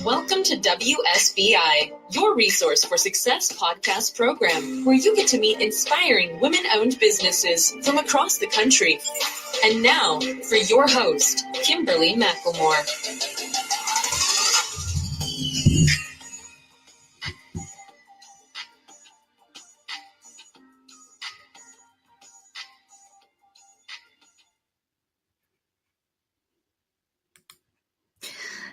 Welcome to WSBI, your resource for success podcast program, where you get to meet inspiring women-owned businesses from across the country. And now, for your host, Kimberly McLemore.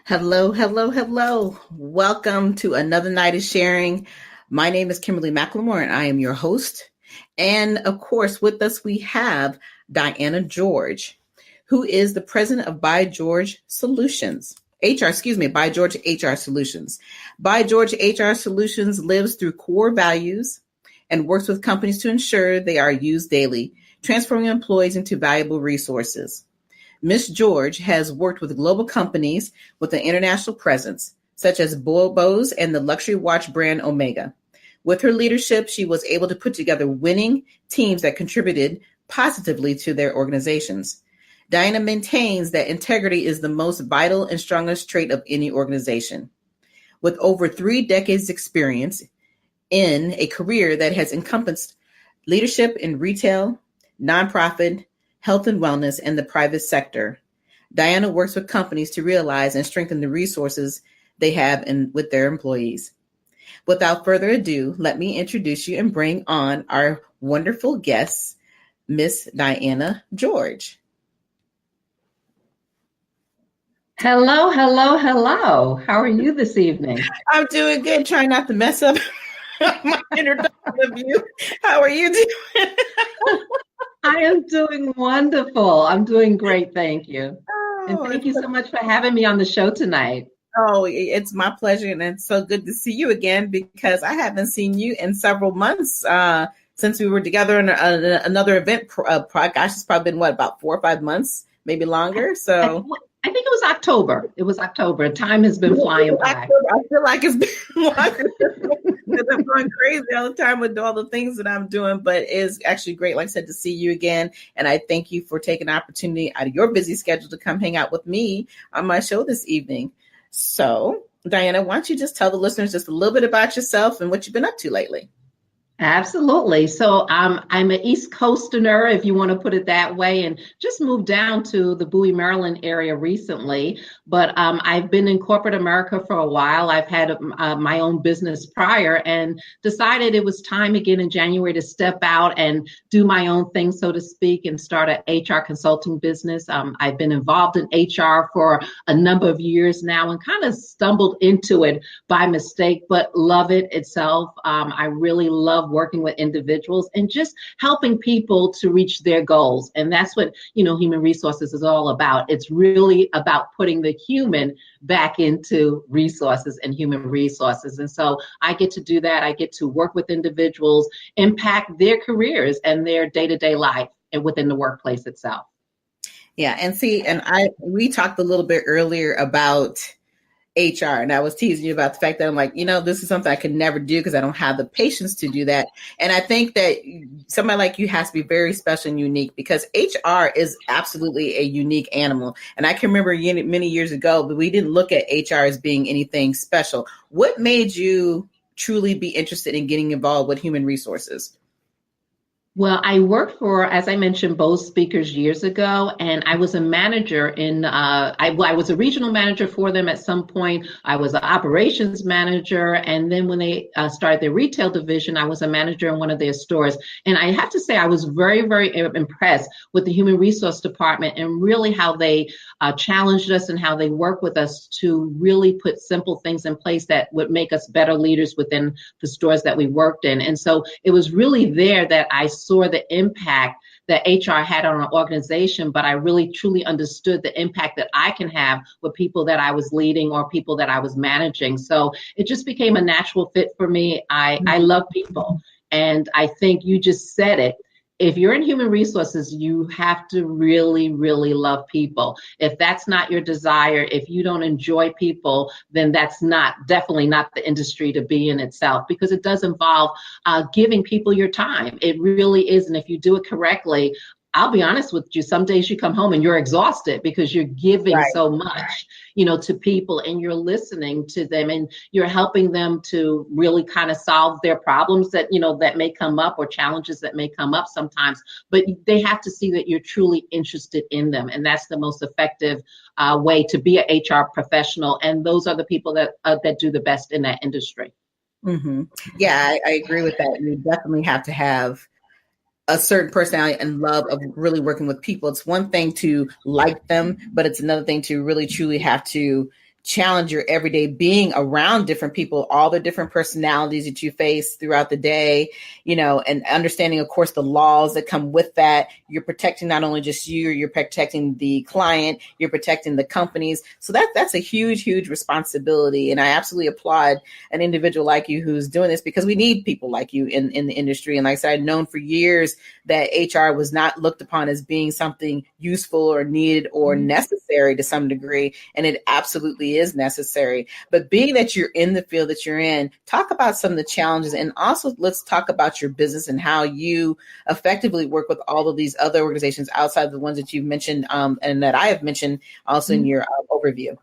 Hello. Welcome to another night of sharing. My name is Kimberly McLemore, and I am your host. And of course, with us, we have Diana George, who is the president of By George Solutions. By George HR Solutions. By George HR Solutions lives through core values and works with companies to ensure they are used daily, transforming employees into valuable resources. Ms. George has worked with global companies with an international presence, such as BOSE and the luxury watch brand Omega. With her leadership, she was able to put together winning teams that contributed positively to their organizations. Diana maintains that integrity is the most vital and strongest trait of any organization. With over 3 decades experience in a career that has encompassed leadership in retail, nonprofit, health and wellness, and the private sector, Diana works with companies to realize and strengthen the resources they have with their employees. Without further ado, let me introduce you and bring on our wonderful guest, Miss Diana George. Hello. How are you this evening? I'm doing good, trying not to mess up my introduction of you. How are you doing? I am doing wonderful. I'm doing great, thank you. And thank you so much for having me on the show tonight. Oh, it's my pleasure, and it's so good to see you again because I haven't seen you in several months since we were together in another event. Gosh, it's probably been, about 4 or 5 months, maybe longer. So I think it was October. Time has been flying by. I feel like it's been longer because I'm going crazy all the time with all the things that I'm doing, but it's actually great, like I said, to see you again. And I thank you for taking the opportunity out of your busy schedule to come hang out with me on my show this evening. So, Diana, why don't you just tell the listeners just a little bit about yourself and what you've been up to lately? Absolutely. So I'm an East Coasterner, if you want to put it that way, and just moved down to the Bowie, Maryland area recently. But I've been in corporate America for a while. I've had my own business prior and decided it was time again in January to step out and do my own thing, so to speak, and start an HR consulting business. I've been involved in HR for a number of years now and kind of stumbled into it by mistake, but love it itself. I really love working with individuals and just helping people to reach their goals. And that's what, human resources is all about. It's really about putting the human back into resources and human resources. And so I get to do that. I get to work with individuals, impact their careers and their day-to-day life and within the workplace itself. Yeah. And we talked a little bit earlier about HR, and I was teasing you about the fact that I'm like, this is something I could never do because I don't have the patience to do that. And I think that somebody like you has to be very special and unique because HR is absolutely a unique animal. And I can remember many years ago, but we didn't look at HR as being anything special. What made you truly be interested in getting involved with human resources? Well, I worked for, as I mentioned, BOSE speakers years ago, and I was a manager I was a regional manager for them at some point. I was an operations manager, and then when they started their retail division, I was a manager in one of their stores. And I have to say, I was very, very impressed with the human resource department and really how they challenged us and how they work with us to really put simple things in place that would make us better leaders within the stores that we worked in. And so it was really there that I saw the impact that HR had on our organization, but I really truly understood the impact that I can have with people that I was leading or people that I was managing. So it just became a natural fit for me. I love people. And I think you just said it. If you're in human resources, you have to really, really love people. If that's not your desire, if you don't enjoy people, then that's definitely not the industry to be in itself, because it does involve giving people your time. It really is. And if you do it correctly, I'll be honest with you, some days you come home and you're exhausted because you're giving Right. so much, to people, and you're listening to them, and you're helping them to really kind of solve their problems that, that may come up, or challenges that may come up sometimes. But they have to see that you're truly interested in them. And that's the most effective way to be an HR professional. And those are the people that do the best in that industry. Mm-hmm. Yeah, I agree with that. You definitely have to have a certain personality and love of really working with people. It's one thing to like them, but it's another thing to really truly have to challenge your everyday being around different people, all the different personalities that you face throughout the day, and understanding, of course, the laws that come with that. You're protecting not only just you're protecting the client, you're protecting the companies. So that's a huge, huge responsibility. And I absolutely applaud an individual like you who's doing this, because we need people like you in the industry. And like I said, I've known for years that HR was not looked upon as being something useful or needed or necessary to some degree. And it absolutely is necessary. But being that you're in the field that you're in, talk about some of the challenges, and also let's talk about your business and how you effectively work with all of these other organizations outside of the ones that you've mentioned and that I have mentioned also in your overview.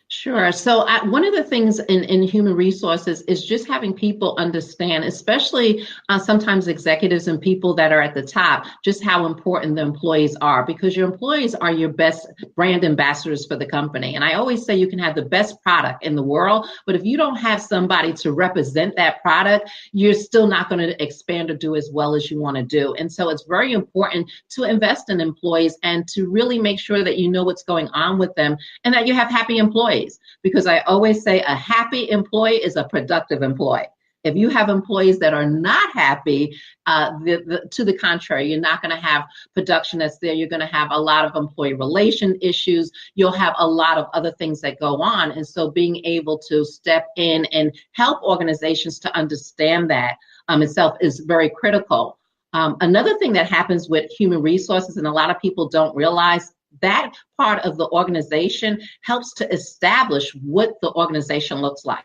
Sure. So one of the things in human resources is just having people understand, especially sometimes executives and people that are at the top, just how important the employees are, because your employees are your best brand ambassadors for the company. And I always say you can have the best product in the world, but if you don't have somebody to represent that product, you're still not going to expand or do as well as you want to do. And so it's very important to invest in employees and to really make sure that you know what's going on with them and that you have happy employees. Because I always say a happy employee is a productive employee. If you have employees that are not happy, to the contrary, you're not going to have production that's there. You're going to have a lot of employee relation issues. You'll have a lot of other things that go on. And so being able to step in and help organizations to understand that itself is very critical. Another thing that happens with human resources, and a lot of people don't realize, that part of the organization helps to establish what the organization looks like.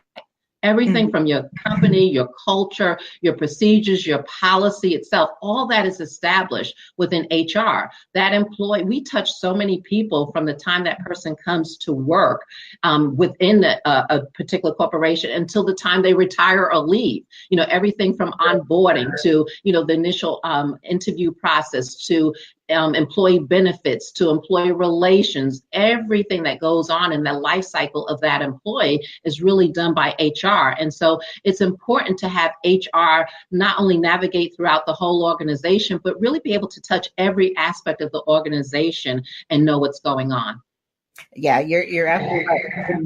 Everything from your company, your culture, your procedures, your policy itself, all that is established within HR. That employee, we touch so many people from the time that person comes to work within a particular corporation until the time they retire or leave. Everything from onboarding to, the initial interview process to employee benefits to employee relations. Everything that goes on in the life cycle of that employee is really done by HR. And so it's important to have HR not only navigate throughout the whole organization, but really be able to touch every aspect of the organization and know what's going on. Yeah, you're absolutely right.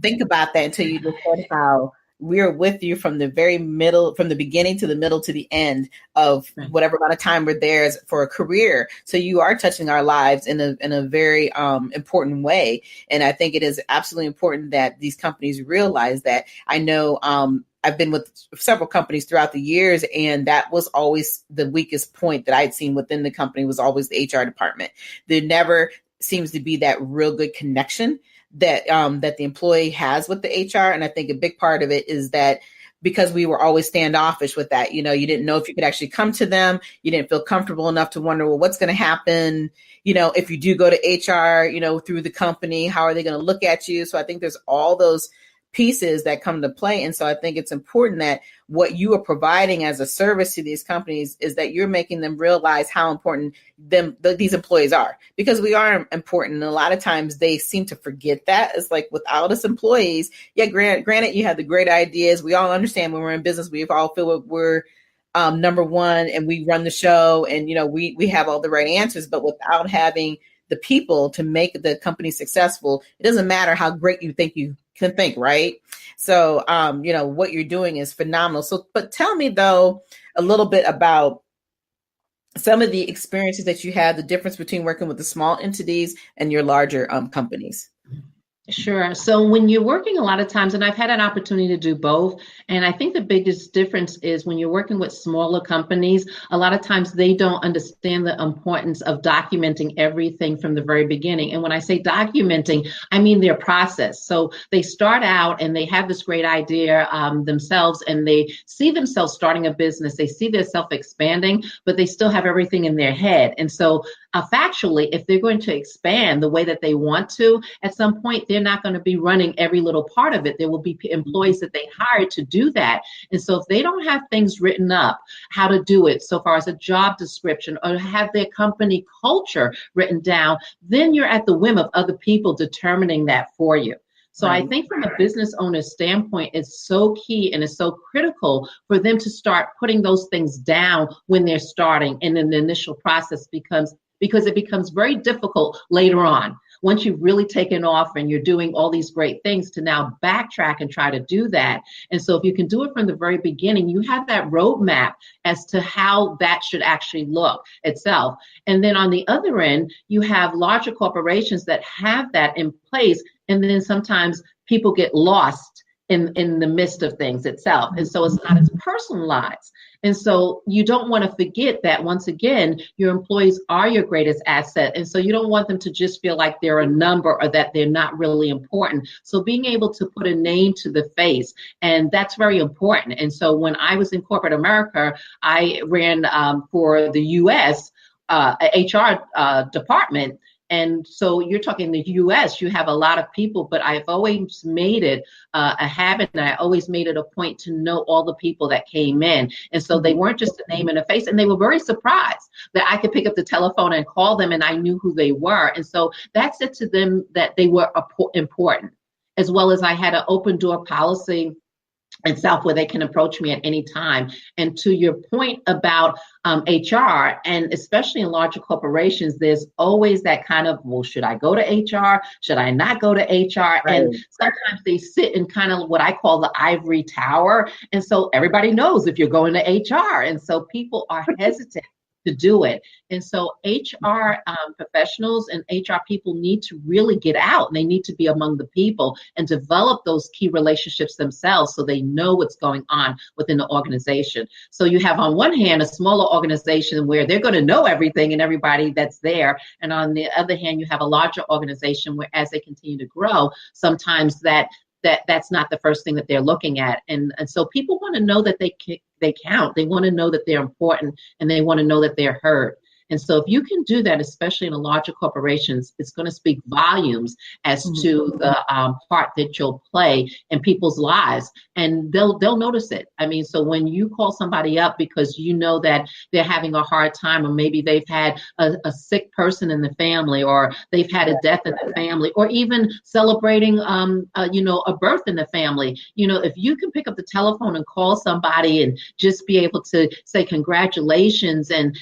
Think about that until you just said how we're with you from the very middle, from the beginning to the middle to the end of whatever amount of time we're there for a career. So you are touching our lives in a very important way. And I think it is absolutely important that these companies realize that. I know I've been with several companies throughout the years, and that was always the weakest point that I'd seen within the company was always the HR department. There never seems to be that real good connection that the employee has with the HR. And I think a big part of it is that because we were always standoffish with that, you didn't know if you could actually come to them. You didn't feel comfortable enough to wonder, well, what's going to happen? If you do go to HR, through the company, how are they going to look at you? So I think there's all those pieces that come to play. And so I think it's important that what you are providing as a service to these companies is that you're making them realize how important these employees are, because we are important. And a lot of times they seem to forget that. It's like, without us employees, granted, you have the great ideas. We all understand when we're in business, we all feel we're number one and we run the show and, we have all the right answers, but without having the people to make the company successful, it doesn't matter how great you think you can think, right? So, what you're doing is phenomenal. So, but tell me though, a little bit about some of the experiences that you had, the difference between working with the small entities and your larger companies. Sure. So when you're working a lot of times, and I've had an opportunity to do both, and I think the biggest difference is when you're working with smaller companies, a lot of times they don't understand the importance of documenting everything from the very beginning. And when I say documenting, I mean their process. So they start out and they have this great idea themselves, and they see themselves starting a business. They see themselves expanding, but they still have everything in their head. And so factually, if they're going to expand the way that they want to, at some point, they're not going to be running every little part of it. There will be employees that they hire to do that. And so if they don't have things written up, how to do it, so far as a job description, or have their company culture written down, then you're at the whim of other people determining that for you. So I think from a business owner's standpoint, it's so key and it's so critical for them to start putting those things down when they're starting, and then the initial process because it becomes very difficult later on. Once you've really taken off and you're doing all these great things, to now backtrack and try to do that. And so if you can do it from the very beginning, you have that roadmap as to how that should actually look itself. And then on the other end, you have larger corporations that have that in place. And then sometimes people get lost in the midst of things itself. And so it's not as personalized. And so you don't want to forget that, once again, your employees are your greatest asset. And so you don't want them to just feel like they're a number or that they're not really important. So being able to put a name to the face, and that's very important. And so when I was in corporate America, I ran for the U.S. HR department. And so you're talking the US, you have a lot of people, but I've always made it a habit, and I always made it a point to know all the people that came in. And so they weren't just a name and a face, and they were very surprised that I could pick up the telephone and call them and I knew who they were. And so that said to them that they were important, as well as I had an open door policy itself where they can approach me at any time. And to your point about HR, and especially in larger corporations, there's always that kind of, well, should I go to HR? Should I not go to HR? Right. And sometimes they sit in kind of what I call the ivory tower. And so everybody knows if you're going to HR. And so people are hesitant to do it. And so HR professionals and HR people need to really get out, and they need to be among the people and develop those key relationships themselves so they know what's going on within the organization. So you have on one hand a smaller organization where they're going to know everything and everybody that's there. And on the other hand, you have a larger organization where, as they continue to grow, sometimes that's not the first thing that they're looking at. And so people want to know that they count. They want to know that they're important, and they want to know that they're heard. And so if you can do that, especially in the larger corporations, it's going to speak volumes as to the part that you'll play in people's lives, and they'll notice it. I mean, so when you call somebody up because you know that they're having a hard time, or maybe they've had a sick person in the family, or they've had a death in the family, or even celebrating, a birth in the family, if you can pick up the telephone and call somebody and just be able to say congratulations, and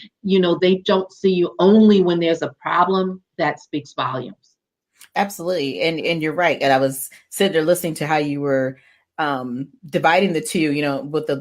they don't see you only when there's a problem, that speaks volumes. Absolutely. And you're right. And I was sitting there listening to how you were dividing the two,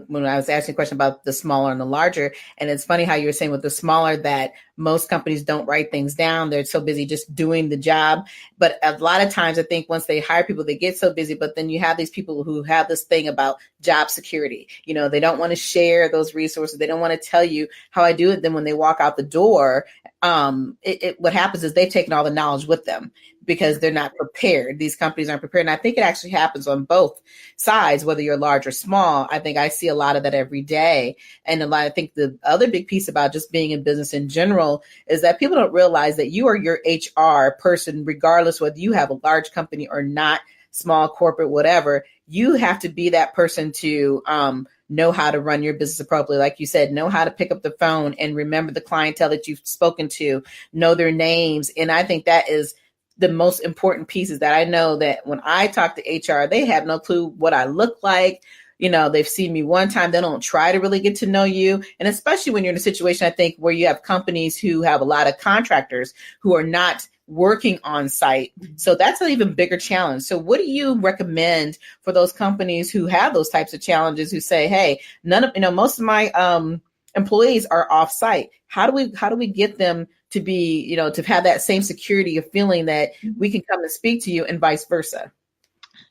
when I was asking a question about the smaller and the larger. And it's funny how you were saying with the smaller that most companies don't write things down. They're so busy just doing the job. But a lot of times I think once they hire people, they get so busy, but then you have these people who have this thing about job security. They don't want to share those resources. They don't want to tell you how I do it. Then when they walk out the door, what happens is they've taken all the knowledge with them because they're not prepared. These companies aren't prepared. And I think it actually happens on both sides, whether you're large or small. I think I see a lot of that every day. And I think the other big piece about just being in business in general is that people don't realize that you are your HR person, regardless whether you have a large company or not, small, corporate, whatever. You have to be that person to know how to run your business appropriately. Like you said, know how to pick up the phone and remember the clientele that you've spoken to, know their names. And I think that is the most important piece, is that I know that when I talk to HR, they have no clue what I look like. They've seen me one time. They don't try to really get to know you. And especially when you're in a situation, I think, where you have companies who have a lot of contractors who are not working on site. So that's an even bigger challenge. So what do you recommend for those companies who have those types of challenges, who say, hey, most of my employees are off site. How do we get them to be, to have that same security of feeling that we can come and speak to you and vice versa?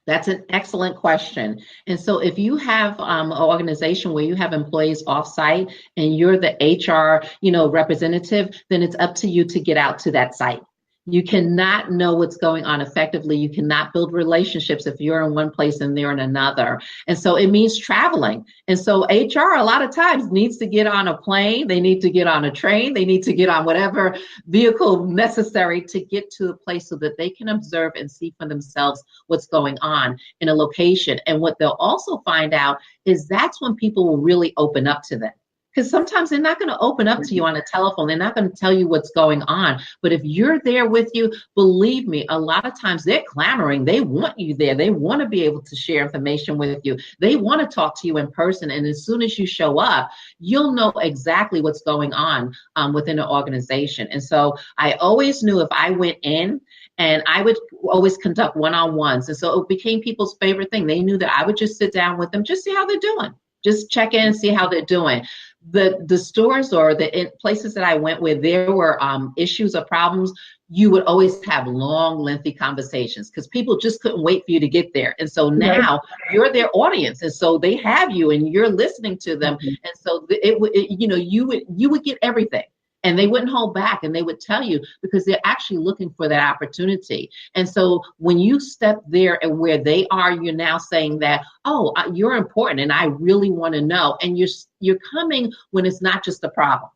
That's an excellent question. And so if you have an organization where you have employees offsite and you're the HR, representative, then it's up to you to get out to that site. You cannot know what's going on effectively. You cannot build relationships if you're in one place and they're in another. And so it means traveling. And so HR a lot of times needs to get on a plane. They need to get on a train. They need to get on whatever vehicle necessary to get to a place so that they can observe and see for themselves what's going on in a location. And what they'll also find out is that's when people will really open up to them. Because sometimes they're not going to open up to you on a telephone. They're not going to tell you what's going on. But if you're there with you, believe me, a lot of times they're clamoring. They want you there. They want to be able to share information with you. They want to talk to you in person. And as soon as you show up, you'll know exactly what's going on within an organization. And so I always knew if I went in, and I would always conduct one-on-ones. And so it became people's favorite thing. They knew that I would just sit down with them, just see how they're doing. Just check in and see how they're doing. The stores or the places that I went where there were issues or problems, you would always have long, lengthy conversations because people just couldn't wait for you to get there. And so now you're their audience, and so they have you, and you're listening to them, and so you would get everything. And they wouldn't hold back, and they would tell you because they're actually looking for that opportunity. And so when you step there and where they are, you're now saying that, oh, you're important and I really want to know. And you're coming when it's not just a problem.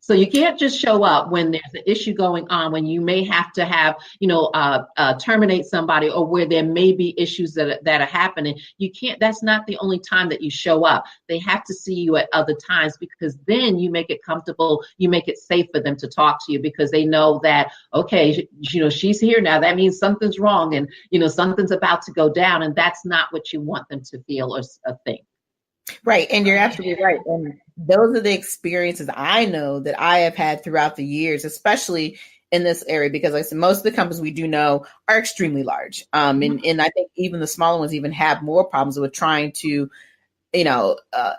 So you can't just show up when there's an issue going on, when you may have to terminate somebody, or where there may be issues that are happening. You can't, that's not the only time that you show up. They have to see you at other times, because then you make it comfortable, you make it safe for them to talk to you, because they know that, okay, she's here now. That means something's wrong, and, something's about to go down, and that's not what you want them to feel or think. Right. And you're absolutely right. And those are the experiences I know that I have had throughout the years, especially in this area, because like I said, most of the companies we do know are extremely large. And I think even the smaller ones even have more problems with trying to,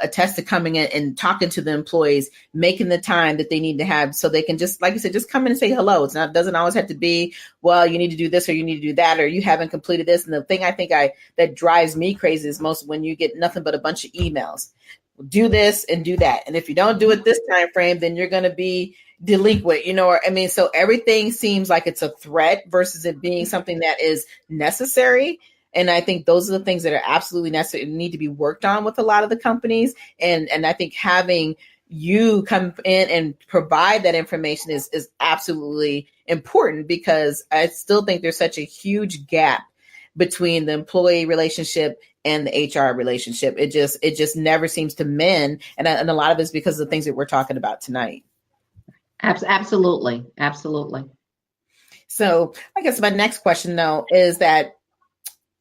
attest to coming in and talking to the employees, making the time that they need to have so they can just, like you said, just come in and say hello. Doesn't always have to be, well, you need to do this or you need to do that, or you haven't completed this. And the thing I think that drives me crazy is most when you get nothing but a bunch of emails. Do this and do that. And if you don't do it this time frame, then you're going to be delinquent, so everything seems like it's a threat versus it being something that is necessary. And I think those are the things that are absolutely necessary and need to be worked on with a lot of the companies. And I think having you come in and provide that information is absolutely important, because I still think there's such a huge gap between the employee relationship and the HR relationship. It just never seems to mend. And a lot of it's because of the things that we're talking about tonight. Absolutely. Absolutely. So I guess my next question, though, is that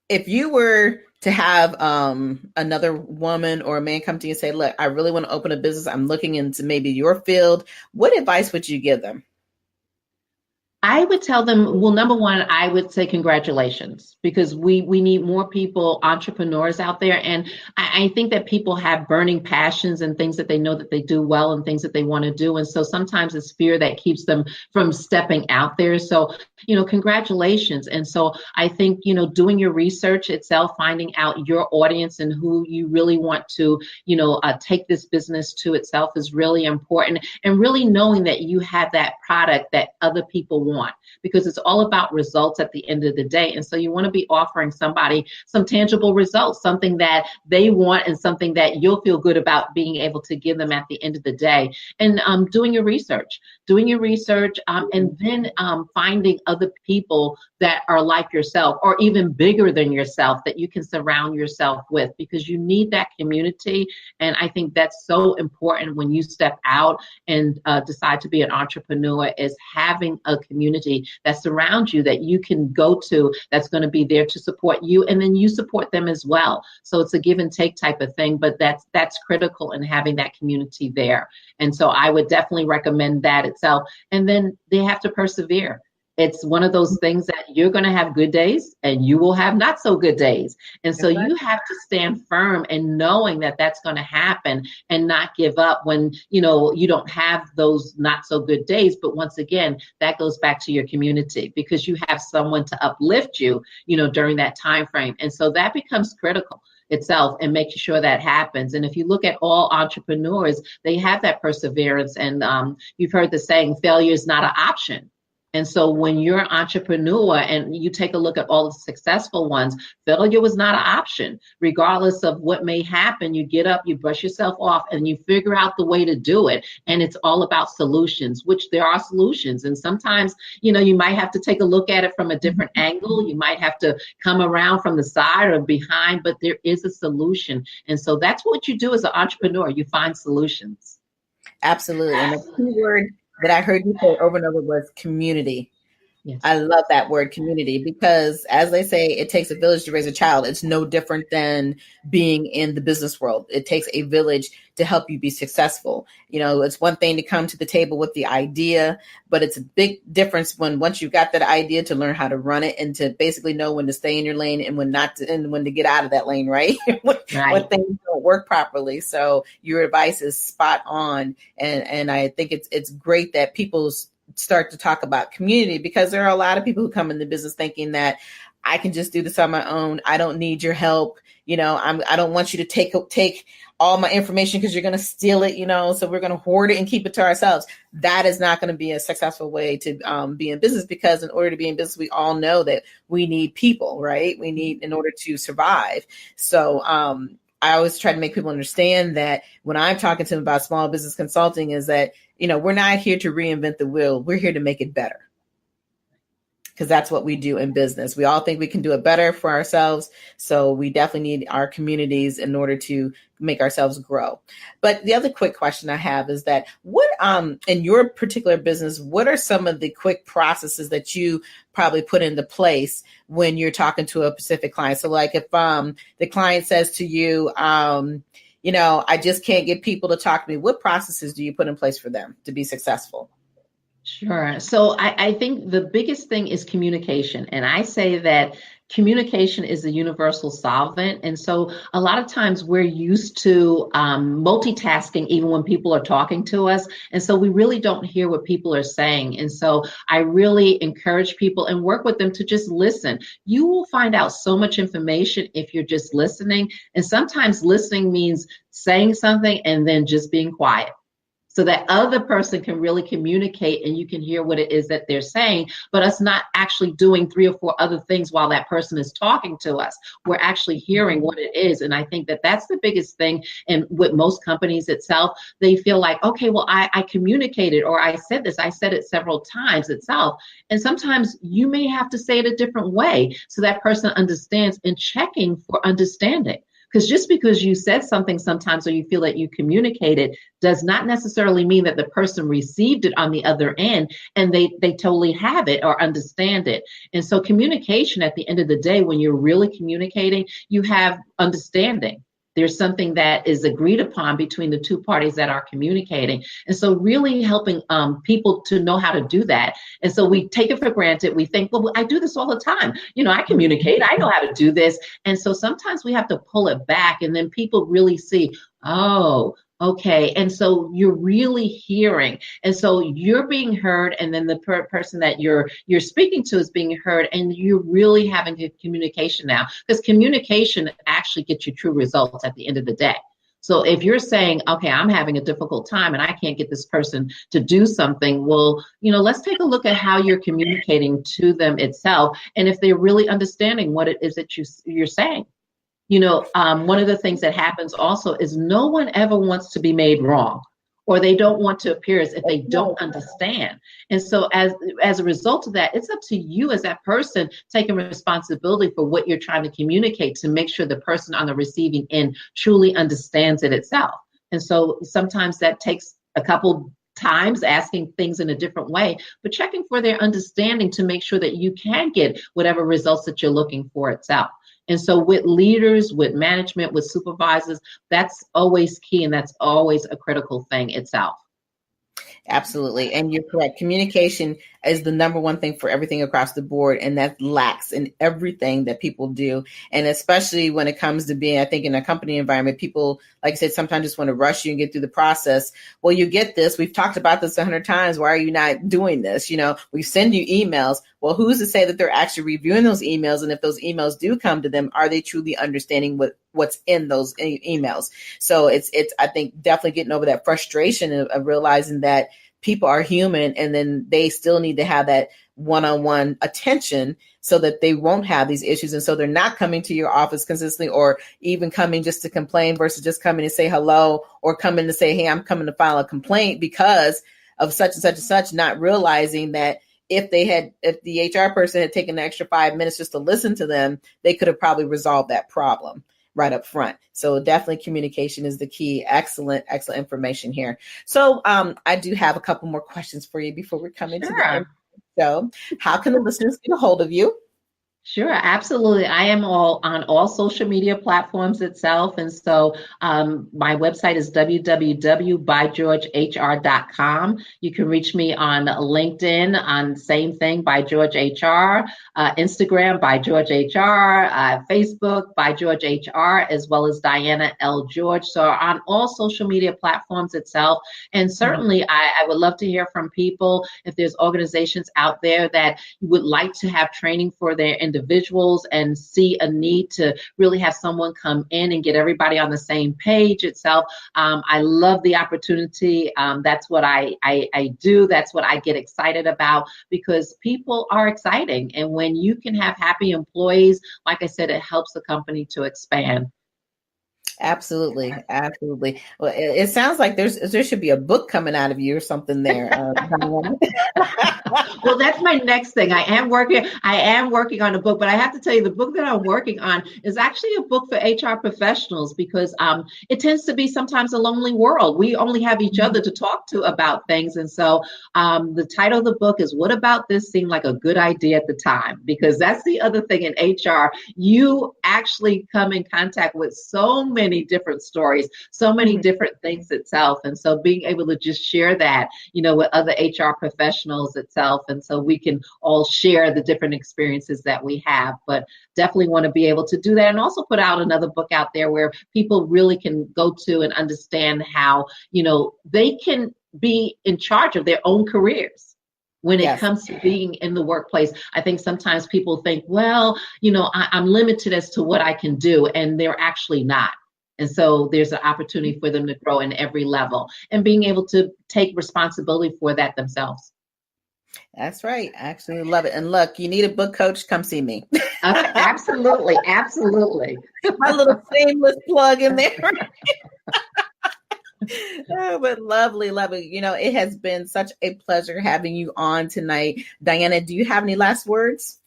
if you were to have another woman or a man come to you and say, look, I really want to open a business, I'm looking into maybe your field, what advice would you give them? I would tell them, well, number one, I would say congratulations, because we need more people, entrepreneurs out there. And I think that people have burning passions and things that they know that they do well and things that they want to do. And so sometimes it's fear that keeps them from stepping out there. So, congratulations. And so I think, doing your research itself, finding out your audience and who you really want to, take this business to itself is really important. And really knowing that you have that product that other people want, because it's all about results at the end of the day. And so you want to be offering somebody some tangible results, something that they want and something that you'll feel good about being able to give them at the end of the day. And doing your research, and then finding other people that are like yourself or even bigger than yourself that you can surround yourself with, because you need that community. And I think that's so important when you step out and decide to be an entrepreneur, is having a community that surrounds you, that you can go to, that's going to be there to support you, and then you support them as well. So it's a give and take type of thing, but that's critical in having that community there. And so I would definitely recommend that itself. And then they have to persevere. It's one of those things that you're going to have good days and you will have not so good days. And so you have to stand firm in knowing that that's going to happen and not give up when, you don't have those not so good days. But once again, that goes back to your community because you have someone to uplift you, during that time frame. And so that becomes critical itself and making sure that happens. And if you look at all entrepreneurs, they have that perseverance. And you've heard the saying, failure is not an option. And so when you're an entrepreneur and you take a look at all the successful ones, failure was not an option. Regardless of what may happen, you get up, you brush yourself off, and you figure out the way to do it. And it's all about solutions, which there are solutions. And sometimes, you might have to take a look at it from a different angle. You might have to come around from the side or behind, but there is a solution. And so that's what you do as an entrepreneur. You find solutions. Absolutely. And the key word that I heard you say over and over was community. Yes. I love that word community because as they say, it takes a village to raise a child. It's no different than being in the business world. It takes a village to help you be successful. It's one thing to come to the table with the idea, but it's a big difference when once you've got that idea to learn how to run it and to basically know when to stay in your lane and when not to, and when to get out of that lane, right? when things don't work properly. So your advice is spot on. And I think it's great that people start to talk about community because there are a lot of people who come into business thinking that I can just do this on my own. I don't need your help. I don't want you to take all my information because you're going to steal it, so we're going to hoard it and keep it to ourselves. That is not going to be a successful way to be in business because in order to be in business, we all know that we need people, right? We need in order to survive. So, I always try to make people understand that when I'm talking to them about small business consulting is that, we're not here to reinvent the wheel. We're here to make it better. Because that's what we do in business. We all think we can do it better for ourselves. So we definitely need our communities in order to make ourselves grow. But the other quick question I have is that what, in your particular business, what are some of the quick processes that you probably put into place when you're talking to a specific client? So like if the client says to you, I just can't get people to talk to me, what processes do you put in place for them to be successful? Sure. So I think the biggest thing is communication. And I say that communication is a universal solvent. And so a lot of times we're used to multitasking even when people are talking to us. And so we really don't hear what people are saying. And so I really encourage people and work with them to just listen. You will find out so much information if you're just listening. And sometimes listening means saying something and then just being quiet, so that other person can really communicate and you can hear what it is that they're saying, but us not actually doing 3 or 4 other things while that person is talking to us. We're actually hearing what it is. And I think that that's the biggest thing. And with most companies itself, they feel like, okay, well, I communicated or I said this, I said it several times itself. And sometimes you may have to say it a different way so that person understands and checking for understanding. Because just because you said something sometimes or you feel that you communicated does not necessarily mean that the person received it on the other end and they totally have it or understand it. And so communication at the end of the day, when you're really communicating, you have understanding. There's something that is agreed upon between the two parties that are communicating. And so really helping people to know how to do that. And so we take it for granted. We think, well, I do this all the time. I communicate. I know how to do this. And so sometimes we have to pull it back and then people really see, oh, okay. And so you're really hearing. And so you're being heard. And then the person that you're speaking to is being heard. And you're really having a communication now, because communication actually gets you true results at the end of the day. So if you're saying, okay, I'm having a difficult time and I can't get this person to do something, well, let's take a look at how you're communicating to them itself. And if they're really understanding what it is that you're saying. One of the things that happens also is no one ever wants to be made wrong, or they don't want to appear as if they don't understand. And so as a result of that, it's up to you as that person taking responsibility for what you're trying to communicate to make sure the person on the receiving end truly understands it itself. And so sometimes that takes a couple times asking things in a different way, but checking for their understanding to make sure that you can get whatever results that you're looking for itself. And so with leaders, with management, with supervisors, that's always key. And that's always a critical thing itself. Absolutely. And you're correct. Communication is the number one thing for everything across the board. And that lacks in everything that people do. And especially when it comes to being, I think, in a company environment, people, like I said, sometimes just want to rush you and get through the process. Well, you get this. We've talked about this 100 times. Why are you not doing this? We send you emails. Well, who's to say that they're actually reviewing those emails? And if those emails do come to them, are they truly understanding what's in those emails? So it's I think definitely getting over that frustration of realizing that people are human, and then they still need to have that one-on-one attention so that they won't have these issues. And so they're not coming to your office consistently, or even coming just to complain versus just coming to say hello, or coming to say, hey, I'm coming to file a complaint because of such and such and such, not realizing that if the HR person had taken the extra 5 minutes just to listen to them, they could have probably resolved that problem right up front. So definitely communication is the key. Excellent information here. So I do have a couple more questions for you before we come into the end. So how can the listeners get a hold of you? Sure, absolutely. I am on all social media platforms itself. And so my website is www.bygeorgehr.com. You can reach me on LinkedIn on same thing, by George HR, Instagram, by George HR, Facebook, by George HR, as well as Diana L. George. So on all social media platforms itself. And certainly I would love to hear from people if there's organizations out there that would like to have training for their individuals and see a need to really have someone come in and get everybody on the same page itself. I love the opportunity. That's what I do. That's what I get excited about, because people are exciting. And when you can have happy employees, like I said, it helps the company to expand. Absolutely. Well, it sounds like there should be a book coming out of you or something there. Well, that's my next thing. I am working on a book, but I have to tell you, the book that I'm working on is actually a book for HR professionals, because it tends to be sometimes a lonely world. We only have each other to talk to about things. And so the title of the book is "What About This Seemed Like a Good Idea at the Time?" Because that's the other thing in HR. You actually come in contact with so many different stories, so many different things itself. And so being able to just share that, with other HR professionals itself. And so we can all share the different experiences that we have, but definitely want to be able to do that. And also put out another book out there where people really can go to and understand how, they can be in charge of their own careers. When it comes to being in the workplace, I think sometimes people think, well, I'm limited as to what I can do, and they're actually not. And so there's an opportunity for them to grow in every level and being able to take responsibility for that themselves. That's right. I actually love it. And look, you need a book coach, come see me. Absolutely. My little shameless plug in there. Oh, but lovely. It has been such a pleasure having you on tonight. Diana, do you have any last words?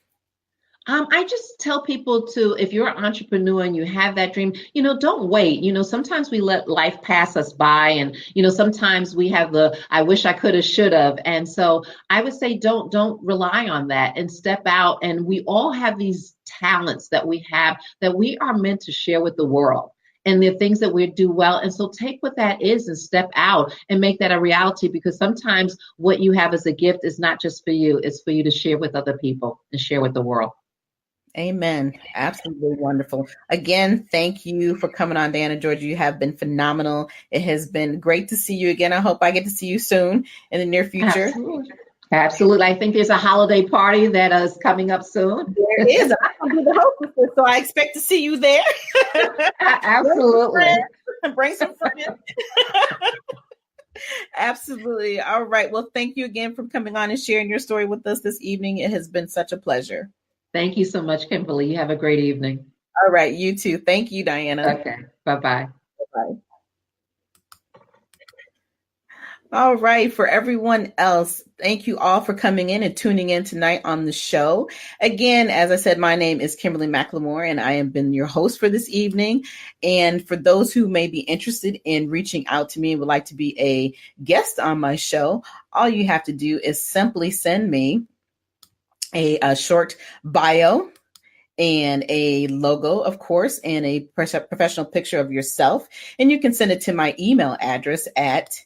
I just tell people if you're an entrepreneur and you have that dream, don't wait. Sometimes we let life pass us by, and, sometimes we have I wish I could have, should have. And so I would say, don't rely on that, and step out. And we all have these talents that we have that we are meant to share with the world. And the things that we do well. And so take what that is and step out and make that a reality, because sometimes what you have as a gift is not just for you, it's for you to share with other people and share with the world. Amen. Absolutely wonderful. Again, thank you for coming on, Diana George. You have been phenomenal. It has been great to see you again. I hope I get to see you soon in the near future. Absolutely. I think there's a holiday party that is coming up soon. There is. I'm going to be the hostess, so I expect to see you there. Absolutely. Bring some friends. Absolutely. All right. Well, thank you again for coming on and sharing your story with us this evening. It has been such a pleasure. Thank you so much, Kimberly. You have a great evening. All right. You too. Thank you, Diana. Okay. Bye-bye. Bye-bye. All right. For everyone else, thank you all for coming in and tuning in tonight on the show. Again, as I said, my name is Kimberly McLemore, and I have been your host for this evening. And for those who may be interested in reaching out to me and would like to be a guest on my show, all you have to do is simply send me a short bio and a logo, of course, and a professional picture of yourself. And you can send it to my email address at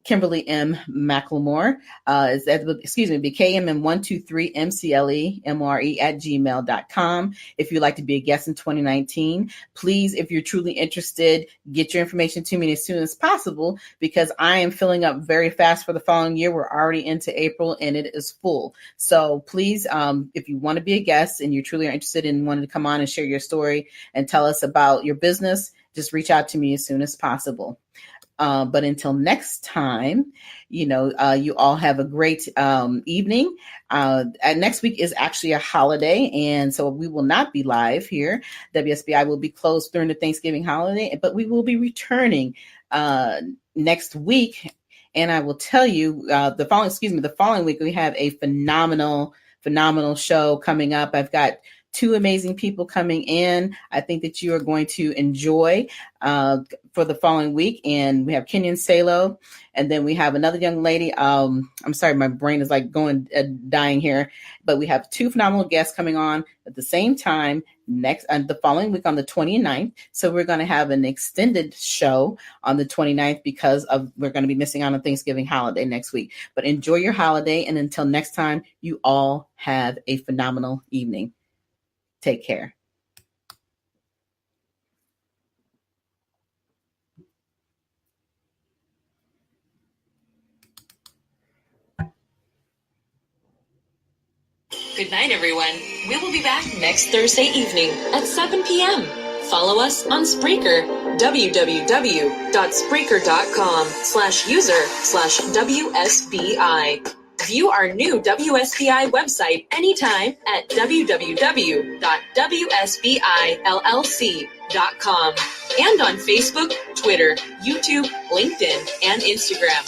Kimberly M. McLemore, be KMM123MCLEMRE@gmail.com. If you'd like to be a guest in 2019, please, if you're truly interested, get your information to me as soon as possible, because I am filling up very fast for the following year. We're already into April and it is full. So please, if you want to be a guest and you're truly interested in wanting to come on and share your story and tell us about your business, just reach out to me as soon as possible. But until next time, you all have a great evening. And next week is actually a holiday, and so we will not be live here. WSBI will be closed during the Thanksgiving holiday, but we will be returning next week. And I will tell you, the following week we have a phenomenal show coming up. I've got 2 amazing people coming in. I think that you are going to enjoy for the following week. And we have Kenyon Salo, and then we have another young lady. I'm sorry, my brain is like dying here. But we have 2 phenomenal guests coming on at the same time the following week on the 29th. So we're going to have an extended show on the 29th because we're going to be missing out on Thanksgiving holiday next week. But enjoy your holiday. And until next time, you all have a phenomenal evening. Take care. Good night, everyone. We will be back next Thursday evening at 7 p.m. Follow us on Spreaker, www.spreaker.com/user/WSBI. View our new WSBI website anytime at www.wsbillc.com and on Facebook, Twitter, YouTube, LinkedIn, and Instagram.